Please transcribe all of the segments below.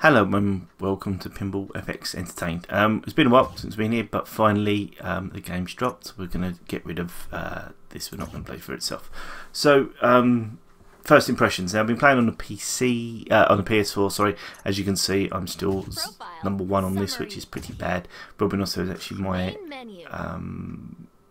Hello and welcome to Pinball FX Entertained. It's been a while since we've been here, but finally the game's dropped. We're going to get rid of this. We're not going to play for itself. So, first impressions. Now, I've been playing on the PC, on the PS4. Sorry, as you can see, I'm still #1 on this, which is pretty bad. Robin also is actually my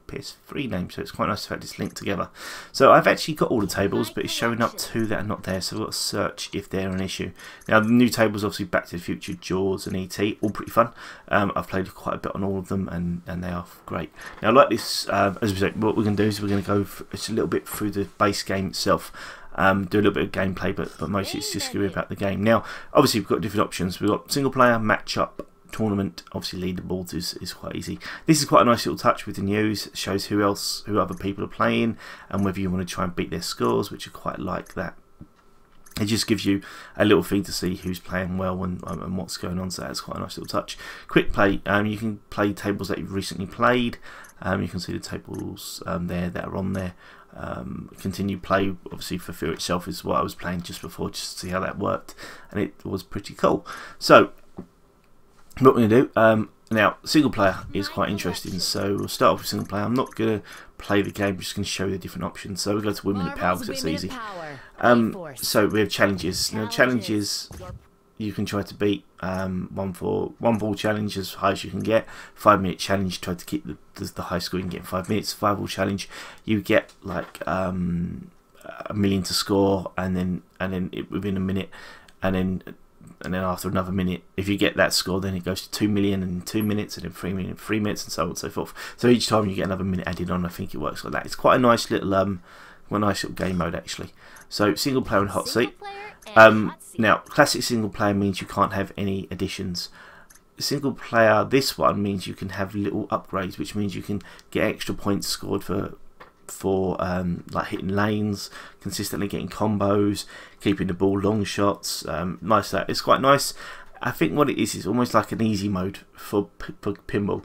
PS3 name, so it's quite nice to have this linked together. So I've actually got all the tables, but it's showing up two that are not there, so I've got to search if they're an issue. Now the new tables, obviously Back to the Future, Jaws and E.T., all pretty fun. I've played quite a bit on all of them, and they are great. Now like this, as we said, what we're going to do is we're going to go just a little bit through the base game itself. Do a little bit of gameplay, but mostly it's just going to be about the game. Now obviously we've got different options. We've got single player, match up, tournament. Obviously leaderboards is quite easy. This is quite a nice little touch with the news. It shows who other people are playing and whether you want to try and beat their scores, which I quite like that. It just gives you a little thing to see who's playing well and what's going on, so that's quite a nice little touch. Quick play, you can play tables that you've recently played. You can see the tables there that are on there. Continue play, obviously fulfill itself is what I was playing just before, just to see how that worked, and it was pretty cool. So what we're going to do, now single player is quite interesting, so we'll start off with single player. I'm not going to play the game, just going to show you the different options. So we'll go to Women in Power because it's easy. So we have challenges. Now challenges, you can try to beat one ball challenge as high as you can get. 5-minute challenge, try to keep the high score you can get in 5 minutes. 5-ball challenge, you get like a million to score, and then within a minute, and then after another minute, if you get that score, then it goes to 2 million in 2 minutes, and then 3 million in 3 minutes, and so on and so forth. So each time you get another minute added on. I think it works like that. It's quite a nice little game mode actually. So single player and hot seat. Now classic single player means you can't have any additions. Single player, this one means you can have little upgrades, which means you can get extra points scored for like hitting lanes, consistently getting combos, keeping the ball, long shots. Nice that. It's quite nice. I think what it is almost like an easy mode for pinball.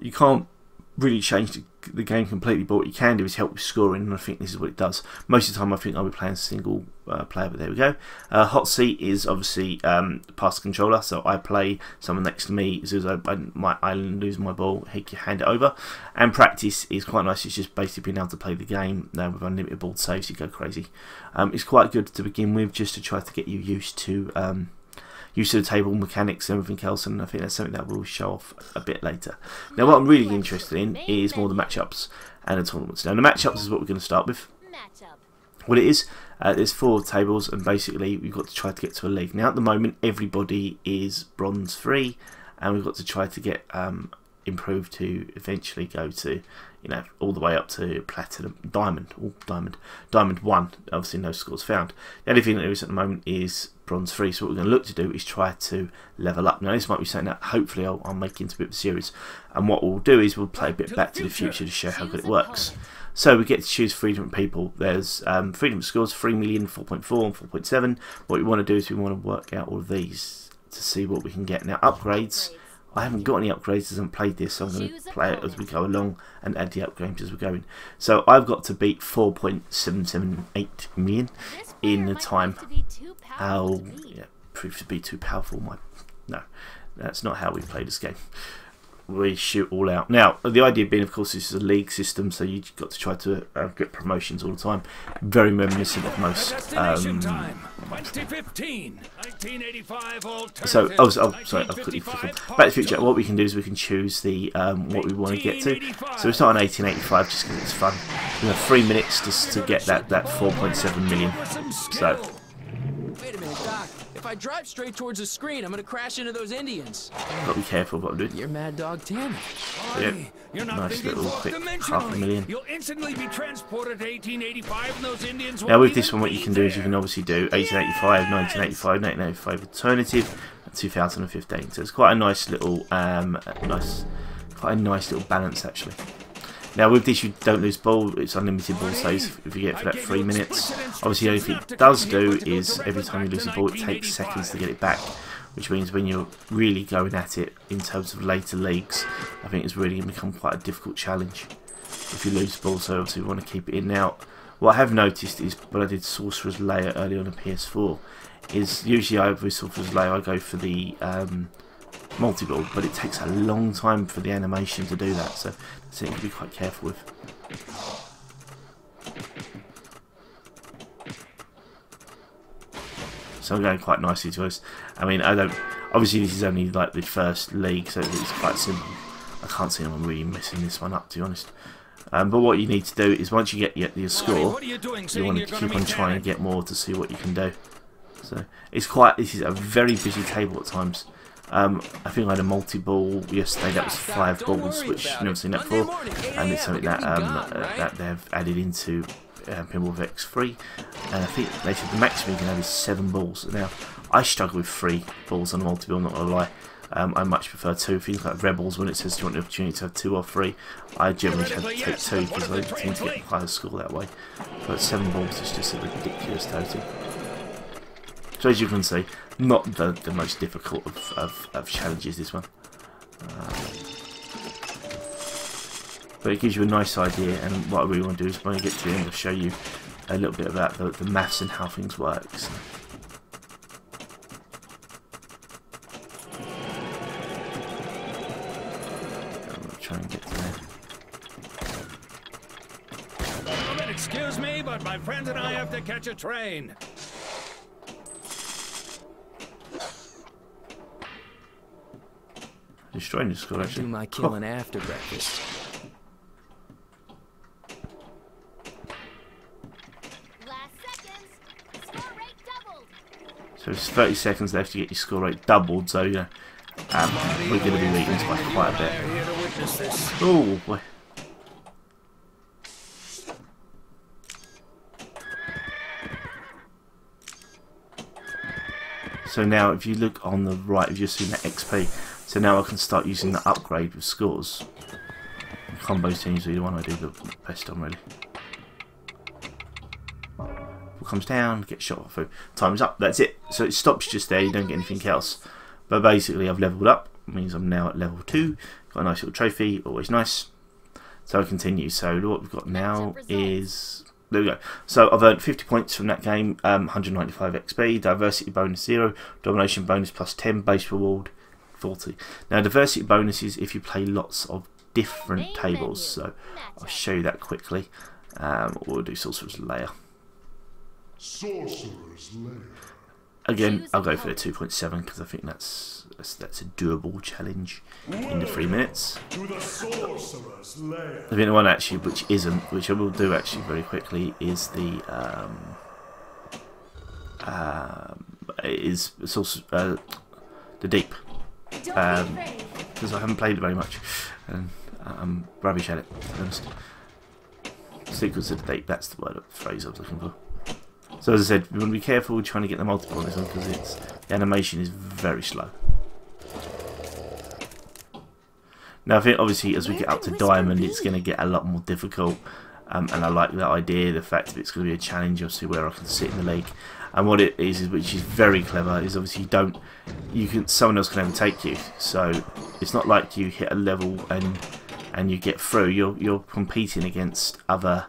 You can't really change the game completely, but what you can do is help with scoring, and I think this is what it does. Most of the time I think I'll be playing single player, but there we go. Hot seat is obviously pass the controller, so I play someone next to me. As soon as I lose my ball, he can hand it over. And practice is quite nice. It's just basically being able to play the game with unlimited ball saves. You go crazy. It's quite good to begin with, just to try to get you used to the table mechanics and everything else, and I think that's something that we'll show off a bit later. Now what I'm really interested in is more the matchups and the tournaments. Now the matchups is what we're going to start with. What it is, there's 4 tables, and basically we've got to try to get to a league. Now at the moment everybody is bronze 3, and we've got to try to get improved to eventually go to, you know, all the way up to platinum, diamond 1. Obviously no scores found. The only thing that there is at the moment is bronze 3, so what we're going to look to do is try to level up. Now this might be something that hopefully I'll make into a bit of a series, and what we'll do is we'll play a bit Back to the Future to show how good it works. So we get to choose 3 different people. There's 3 different scores: 3 million, 4.4 and 4.7. What we want to do is we want to work out all of these to see what we can get. Now upgrades, I haven't got any upgrades, as I haven't played this, so I'm going to play it as we go along and add the upgrades as we're going. So I've got to beat 4.778 million in the time. How, yeah, proved to be too powerful. No, that's not how we play this game. We shoot all out. Now the idea being, of course, this is a league system, so you've got to try to get promotions all the time. Very reminiscent of most. 2015, 1985, so sorry, I've quickly flipped. Back to the Future. What we can do is we can choose the what we want to get to. So we start on 1885 just because it's fun. We have 3 minutes just to get that 4.7 million. So. Wait a minute, Doc. If I drive straight towards the screen, I'm gonna crash into those Indians. Got to be careful what I'm doing. You're Mad Dog Tammy. Yep. You're not Nice little quick $500,000. You'll instantly be transported to 1885, and those Indians will now with this one, what you can do is you can obviously do 1885, 1985, 1985 alternative, and 2015. So it's quite a nice little, quite a nice little balance actually. Now with this you don't lose ball, it's unlimited ball saves if you get for that 3 minutes. Obviously the only thing it does do is every time you lose a ball it takes seconds to get it back, which means when you're really going at it in terms of later leagues, I think it's really going to become quite a difficult challenge if you lose the ball. So obviously we want to keep it in. Now What I have noticed is when I did Sorcerer's Lair earlier on the PS4, is usually with Sorcerer's Lair I go for the multi-ball, but it takes a long time for the animation to do that, so that's something to be quite careful with. So I'm going quite nicely to us. I mean, I don't. Obviously, this is only like the first league, so it's quite simple. I can't see anyone really messing this one up, to be honest. But what you need to do is once you get your score, you want to keep on trying to get more to see what you can do. So it's quite. This is a very busy table at times. I think I had a multi-ball yesterday. That was 5 balls, which I've never seen that before, and it's something that that they've added into Pinball FX3, and I think they said the maximum you can have is 7 balls. Now, I struggle with 3 balls on a multi-ball, not gonna lie. I much prefer 2. Things like Rebels, when it says you want the opportunity to have 2 or 3, I generally tend to take 2 because I tend to get a higher score that way. But 7 balls is just a ridiculous total. So as you can see, not the most difficult of challenges, this one. But it gives you a nice idea, and what I really want to do is when I get to the end, I'll show you a little bit about the maths and how things work. So. I'm going to try and get to there. Excuse me, but my friend and I have to catch a train. Destroying the score, actually. Do my killing after breakfast. So it's 30 seconds left to get your score rate doubled, so you know, we're going to be beating this by quite a bit. Oh boy. So now if you look on the right, you've just seen that XP, so now I can start using the upgrade with scores. Combos are usually the one I do the best on, really. Comes down, gets shot through. Time's up, that's it. So it stops just there, you don't get anything else. But basically I've leveled up, it means I'm now at level 2. Got a nice little trophy, always nice. So I continue. So what we've got now is, there we go. So I've earned 50 points from that game, 195 XP, diversity bonus 0, domination bonus plus 10, base reward 40. Now diversity bonus is if you play lots of different tables, so I'll show you that quickly. We'll do Sorcerer's Lair. Sorcerer's Lair. Again, I'll go for the 2.7 because I think that's a doable challenge in the 3 minutes. To the Sorcerer's Lair. I think the one actually which isn't, which I will do actually very quickly, is the the Deep, because I haven't played it very much and I'm rubbish at it, to be honest. Sequels of the Deep, that's the phrase I was looking for. So as I said, we want to be careful trying to get the multiple on this one because the animation is very slow. Now I think obviously as we get up to Diamond it's going to get a lot more difficult, and I like that idea, the fact that it's going to be a challenge obviously where I can sit in the league. And what it is, which is very clever, is obviously someone else can overtake you. So it's not like you hit a level and you get through. You're competing against other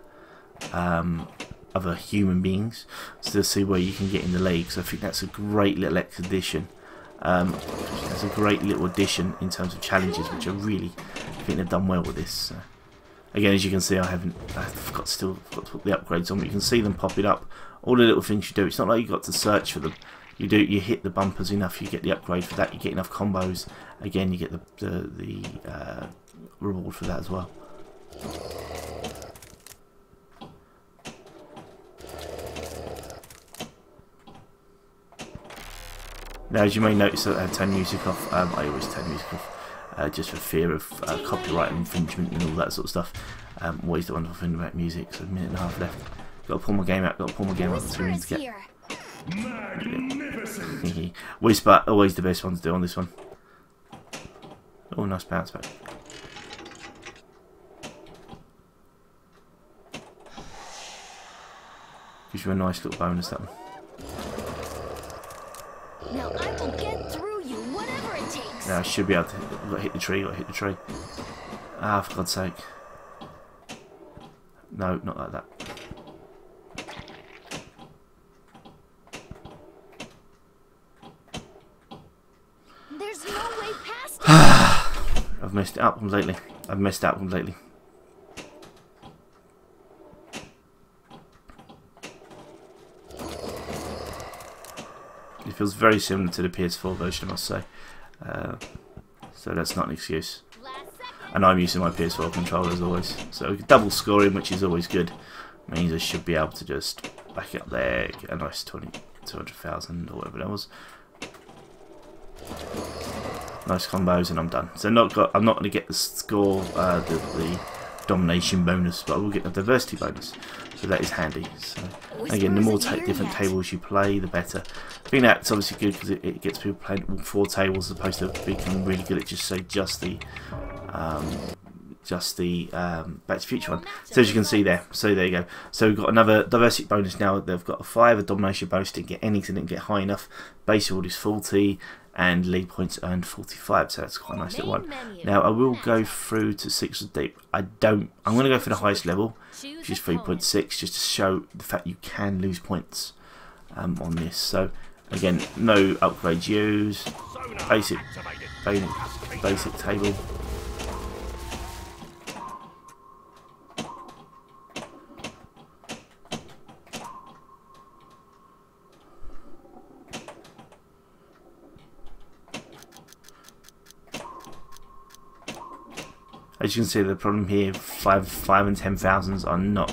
human beings to see where you can get in the league. So I think that's a great little addition. It's a great little addition in terms of challenges, which I really think they've done well with this. So, again, as you can see, I've still got to put the upgrades on, but you can see them popping up. All the little things you do. It's not like you've got to search for them. You hit the bumpers enough, you get the upgrade for that. You get enough combos. Again, you get the reward for that as well. Now, as you may notice that I turn music off. I always turn music off, just for fear of copyright infringement and all that sort of stuff. Always the wonderful thing about music. So a minute and a half left. Got to pull my game out. Got to pull my game out. So we need to get. Magnificent. Whisper, always the best one to do on this one. Oh, nice bounce back. Gives you a nice little bonus, that one. Now I will get through you, whatever it takes. Now I should be able to hit the tree. Got to hit the tree. Ah, for God's sake. No, not like that. There's no way past it. I've messed it up completely. I've messed it up completely. It feels very similar to the PS4 version, I must say. So that's not an excuse. And I'm using my PS4 controller as always. So double scoring, which is always good, means I should be able to just back it up there, get a nice 200,000 or whatever that was. Nice combos, and I'm done. So I'm not going to get the score, the domination bonus, but I will get the diversity bonus. So that is handy. So again, the more different tables you play, the better. I think that's obviously good because it gets people playing all 4 tables as opposed to becoming really good at just the Back to the Future one. So as you can see there, so there you go. So we've got another diversity bonus now. They've got a 5, a domination bonus, didn't get anything, didn't get high enough. Base award is 40, and league points earned 45. So that's quite a nice little one. Now I will go through to 6 deep. I'm going to go for the highest level, which is 3.6, just to show the fact you can lose points on this. So again, no upgrades used. Basic table. As you can see, the problem here, 5 and 10,000s are not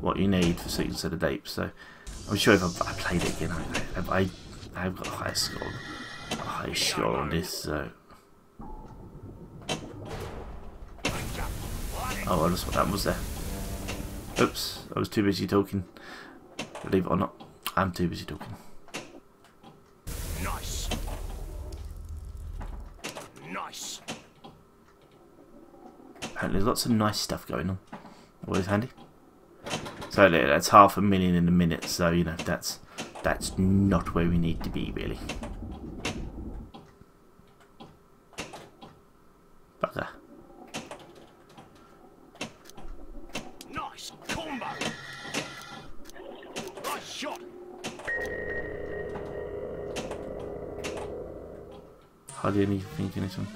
what you need for 6 instead of deep. So I'm sure if I played it again, I've got a high score on this. So oh, I lost what that was there. Oops, I was too busy talking. Believe it or not, I'm too busy talking. Nice. Nice. Apparently there's lots of nice stuff going on. Always handy. So that's 500,000 in a minute, so you know that's not where we need to be really. Bugger. Nice combo. Nice shot. Hardly anything in this one.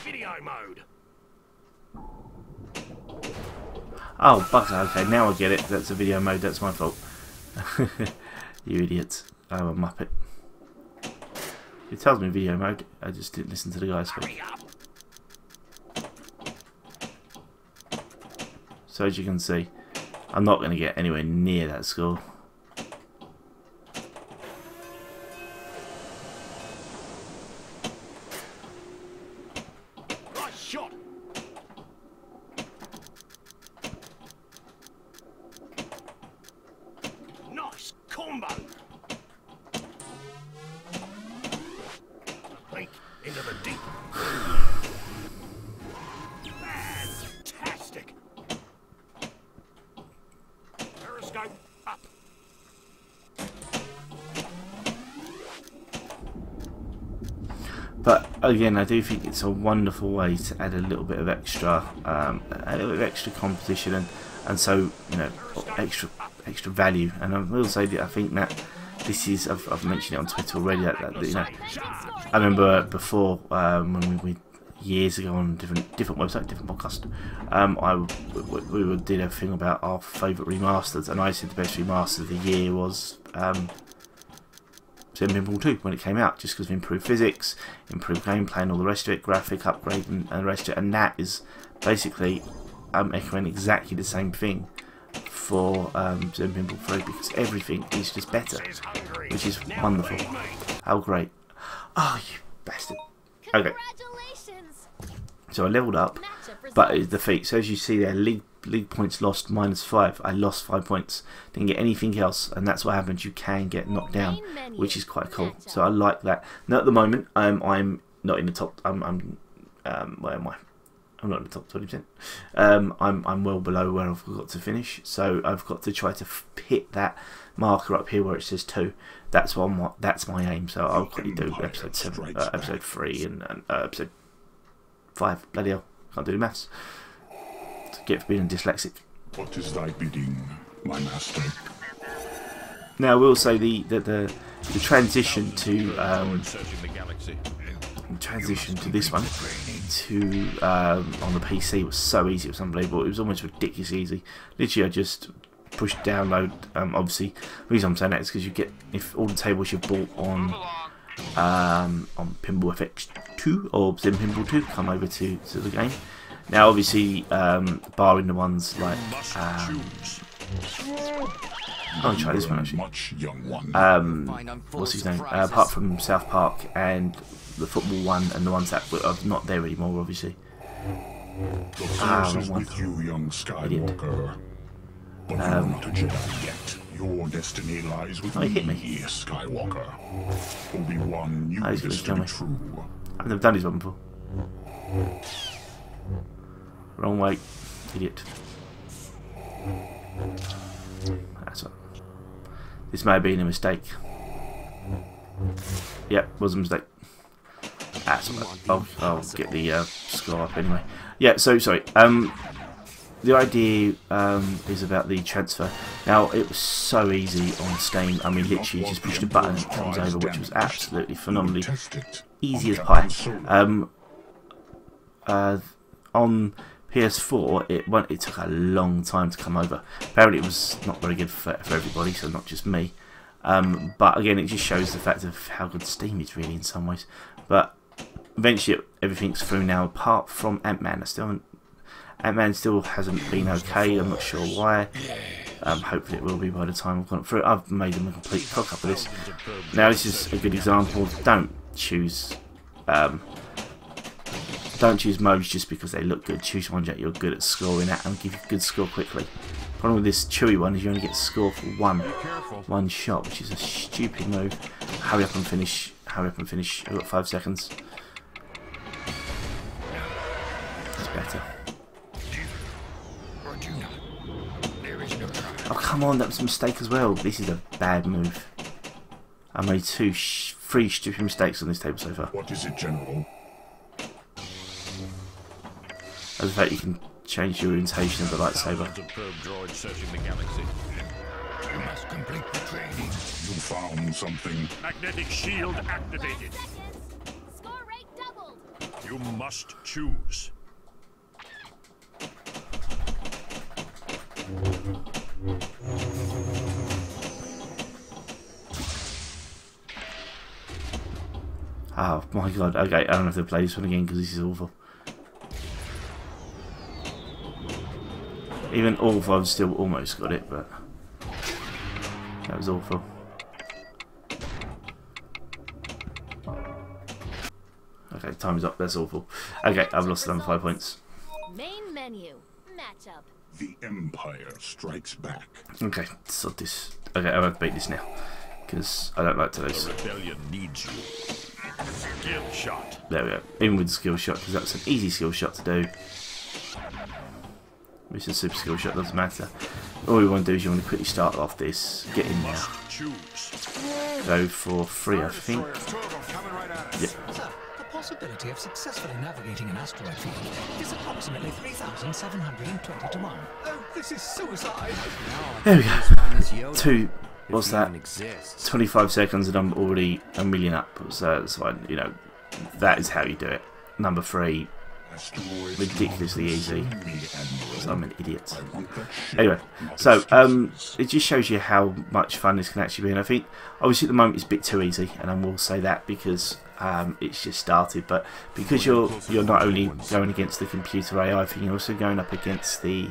Video mode. Oh, bugger, okay, now I get it. That's a video mode, that's my fault. You idiots. I'm a muppet. It tells me video mode, I just didn't listen to the guy speak. So as you can see, I'm not going to get anywhere near that score. Nice shot. Nice combo. Link into the deep. Fantastic. Periscope up. But again, I do think it's a wonderful way to add a little bit of extra, competition, and so you know, extra value. And I will say that I think that this is, I've mentioned it on Twitter already. That you know, I remember before when we years ago on different website, different podcast, we did a thing about our favourite remasters, and I said the best remaster of the year was Pinball 2 when it came out, just because of improved physics, improved gameplay and all the rest of it, graphic upgrade and the rest of it, and that is basically echoing exactly the same thing for Pinball 3, because everything is just better, which is wonderful. How great. Oh, you bastard. Okay, so I leveled up, but it's defeat. So as you see there, league points lost -5. I lost 5 points. Didn't get anything else, and that's what happens. You can get knocked down, which is quite cool. So I like that. Now at the moment, I'm not in the top. Where am I? I'm not in the top 20%. I'm well below where I've got to finish. So I've got to try to hit that marker up here where it says 2. That's my aim. So I'll quickly do episode 7, episode 3, and episode 5. Bloody hell, can't do the maths. To get for being dyslexic. What is thy bidding, my master? Now I will say the transition to transition to this one on the PC was so easy. It was unbelievable. It was almost ridiculously easy. Literally, I just pushed download. Obviously, the reason I'm saying that is because you get, if all the tables you've bought on Pinball FX3 or Zen Pinball 2 come over to the game. Now, obviously, barring the ones like I'll try this one actually. What's his name? Apart from South Park and the football one and the ones that are not there anymore, obviously. The force is with you, young Skywalker. But you're not a Jedi yet. Your destiny lies with me, Skywalker. Obi-Wan knew this to be true. I've never done this one before. Wrong way, idiot. That's what. This may have been a mistake. Yep, was a mistake. That's what. I'll get the score up anyway. Yeah, so sorry. The idea is about the transfer. Now, it was so easy on Steam. I mean, literally, you just pushed a button and it comes over, which was absolutely phenomenally easy as pie. On PS4, it took a long time to come over. Apparently, it was not very good for everybody, so not just me. But again, it just shows the fact of how good Steam is, really, in some ways. But eventually, everything's through now, apart from Ant-Man. Ant-Man still hasn't been okay. I'm not sure why. Hopefully it will be by the time I've gone through it. I've made them a complete cock up of this. Now this is a good example. Don't choose modes just because they look good. Choose ones that you're good at scoring at and give you a good score quickly. The problem with this Chewy one is you only get to score for one shot, which is a stupid move. Hurry up and finish. Hurry up and finish. I've got 5 seconds. It's better. Oh, come on, that was a mistake as well. This is a bad move. I made 3 stupid mistakes on this table so far. What is it, General? As the fact you can change the orientation of the lightsaber. You must complete the training. You found something. Magnetic shield activated. Score rate doubled. You must choose. Oh my god, okay, I don't have to play this one again because this is awful. Even awful, I've still almost got it, but that was awful. Okay, time's up, that's awful. Okay, I've lost another 5 points. Main menu. Matchup. The Empire strikes back. Okay, so this. Okay, I won't beat this now because I don't like to lose. The rebellion needs you. Skill shot. There we go. Even with the skill shot, because that's an easy skill shot to do. It's a super skill shot, doesn't matter. All you want to do is you want to quickly start off this, get in there, go for 3, I think. Yep. The possibility of successfully navigating an asteroid field is approximately 3,720 to 1. Oh, this is suicide! There we go. What's that? 25 seconds and I'm already a million up. So that's fine. You know, that is how you do it. Number 3, ridiculously easy. So I'm an idiot. Anyway, so it just shows you how much fun this can actually be. And I think, obviously, at the moment it's a bit too easy, and I will say that because it's just started. But because you're not only going against the computer AI thing, you're also going up against the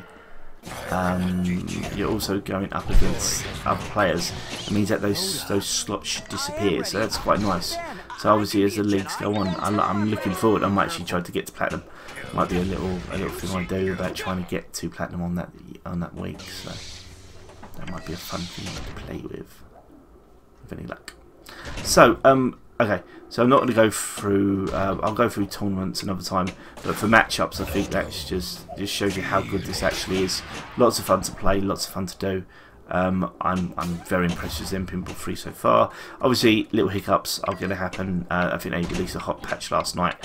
you're also going up against other players. It means that those slots should disappear, so that's quite nice. So obviously, as the leagues go on, I'm looking forward. I'm actually trying to get to platinum. Might be a little thing I do about trying to get to platinum on that week. So that might be a fun thing to play with any luck. So okay, so I'm not going to go through. I'll go through tournaments another time, but for matchups, I think that's just shows you how good this actually is. Lots of fun to play, lots of fun to do. I'm very impressed with Zen Pinball 3 so far. Obviously, little hiccups are going to happen. I think they released a hot patch last night,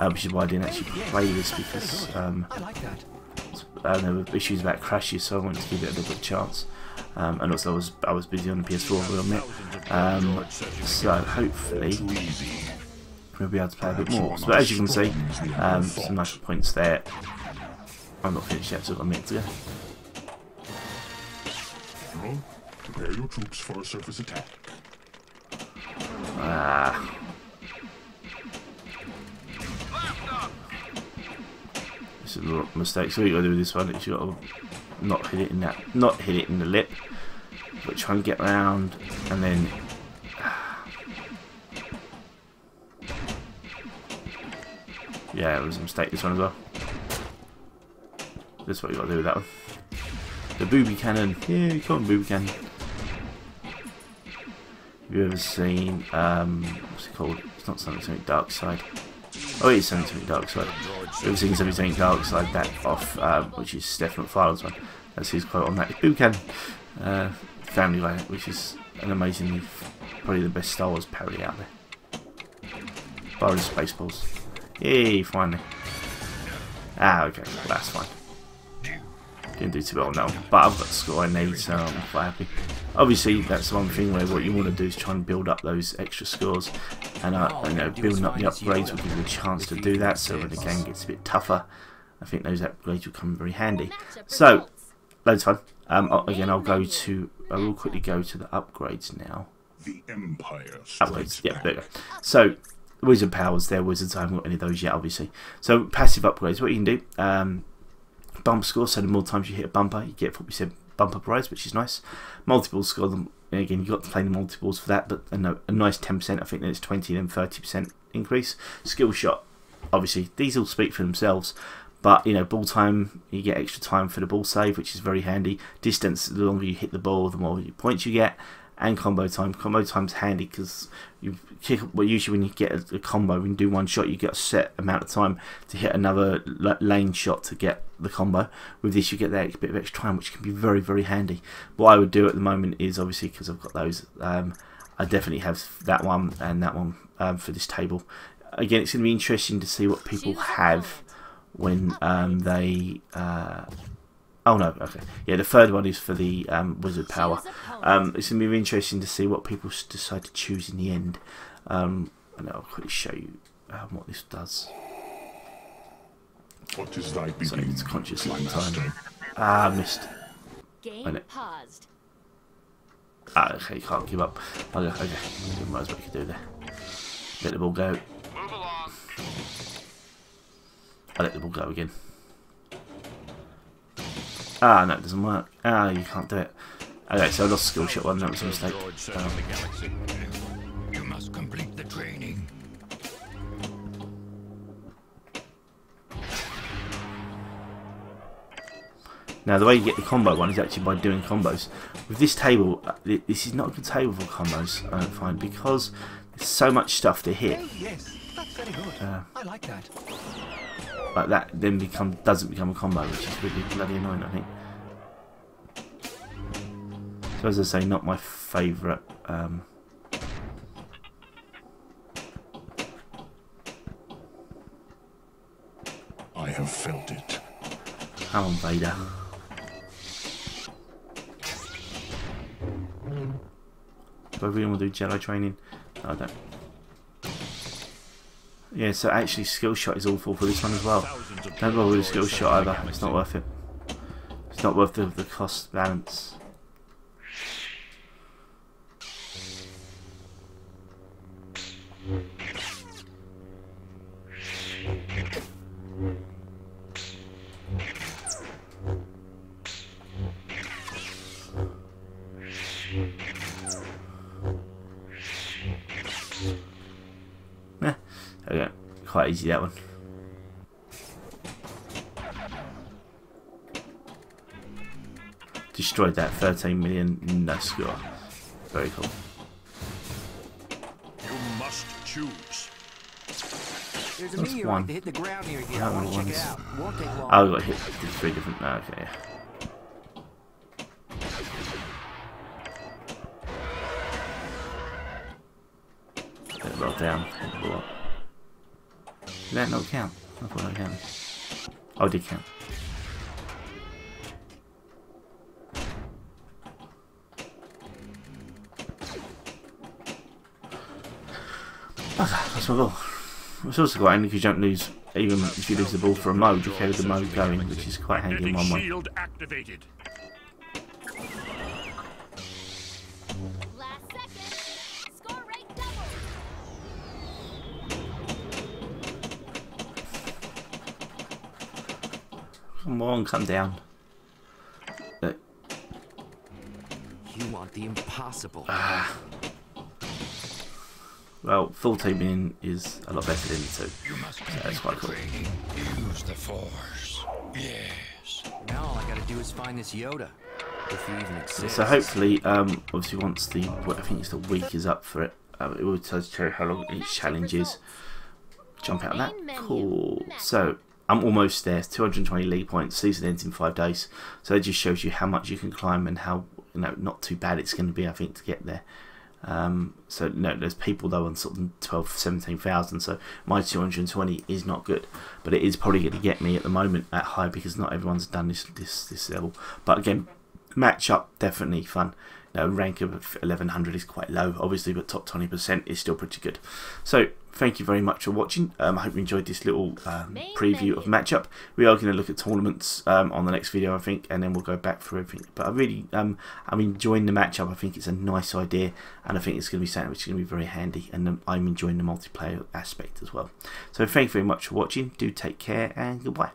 which is why I didn't actually play this because there were issues about crashes, so I wanted to give it a little bit of chance. And also I was busy on the PS4 a little bit. So hopefully we'll be able to play a bit more. So, but as you can see, some nice points there. I'm not finished yet, so I've got a minute to go. General, prepare your troops for a surface attack. This is a mistake. So what you got to do with this one is you got to not hit it in the lip, but try and get around, and then yeah, it was a mistake this one as well. That's what you got to do with that one. The booby cannon. Yeah, come on, booby cannon. Have you ever seen what's it called? It's not something Dark Side. Oh, it is something Dark Side. Have you ever seen something Dark Side? That off, which is Steph McFarlane's one. That's his quote on that. It's booby cannon. Family Guy, which is an amazingly, probably the best Star Wars parody out there. Borrowed Spaceballs. Yay, finally. Ah, okay, well, that's fine. Didn't do too well on that one, but I've got the score I need, so I'm quite happy. Obviously, that's one thing where what you want to do is try and build up those extra scores, and you know, building up the upgrades will give you a chance to do that. So when the game gets a bit tougher, I think those upgrades will come very handy. So, loads of fun. Again, I will quickly go to the upgrades now. The Empire Upgrades, yeah, there you go. So, Wizard powers there, Wizards, I haven't got any of those yet, obviously. So, passive upgrades, what you can do, bumper score, so the more times you hit a bumper, you get 40% bumper prize, which is nice. Multiple score, again, you've got to play the multiples for that, but a nice 10%, I think then it's 20 and 30% increase. Skill shot, obviously, these all speak for themselves, but, you know, ball time, you get extra time for the ball save, which is very handy. Distance, the longer you hit the ball, the more points you get. And combo time. Combo time's handy because you kick. Well, usually when you get a combo, when you do one shot, you get a set amount of time to hit another lane shot to get the combo. With this, you get that bit of extra time, which can be very, very handy. What I would do at the moment is, obviously, because I've got those, I definitely have that one and that one for this table. Again, it's going to be interesting to see what people have when they. Oh no, okay. Yeah, the third one is for the Wizard power. It's going to be interesting to see what people decide to choose in the end. And I'll quickly show you what this does. What is thy So bidding, it's conscious my at the time. master? Ah, missed. Game paused. Ah, okay, can't give up. Okay, might as well you can do there. Let the ball go. I let the ball go again. Ah, no, it doesn't work. Ah, you can't do it. Okay, so I lost skill shot one. That was a mistake. You must complete the training. Now, the way you get the combo one is actually by doing combos. With this table, this is not a good table for combos, I don't find, because there's so much stuff to hit. Oh, yes, that's very good. I like that. Like that then doesn't become a combo, which is really bloody annoying, I think. So as I say, not my favourite. I have felt it. Come on, Vader. Do I really want to do Jedi training? No, I don't. Yeah, so actually skill shot is awful for this one as well. Don't bother with a skill shot either, it's not worth it. It's not worth the cost balance. Okay, quite easy that one. Destroyed that 13 million, no score. Very cool. You must choose. There's a That's meteorite one. that hit the ground near here. That I want to one check it was- out. Won't take long. Oh, we got hit with 3 different. No, okay. Let it roll down. Did that not count? I thought that counted. Oh, it did count. Okay, that's my goal. It's also quite handy because you don't lose, even if you lose the ball for a mode, you carry the mode going, which is quite handy in one way. Shield activated. Last second. Score rate double. Come on, come down. Look. You want the impossible. Well, full teaming is a lot better than the two. You must So that's quite cool. use the Force. Yes. Now all I gotta do is find this Yoda. If he even exists. So hopefully, obviously once the, I think it's the week is up for it, it will tell you how long each challenge is. Jump out of that. Cool. So I'm almost there. 220 league points. Season ends in 5 days. So it just shows you how much you can climb and how, you know, not too bad it's going to be, I think, to get there. So no, there's people though on sort of 12, 17,000. So my 220 is not good, but it is probably going to get me at the moment at high because not everyone's done this level. But again, match up definitely fun. No, rank of 1100 is quite low, obviously, but top 20% is still pretty good. So thank you very much for watching. I hope you enjoyed this little preview of matchup. We are going to look at tournaments on the next video, I think, and then we'll go back through everything. But I really, I'm enjoying the matchup. I think it's a nice idea, and I think it's going to be something which is going to be very handy. And I'm enjoying the multiplayer aspect as well. So thank you very much for watching. Do take care, and goodbye.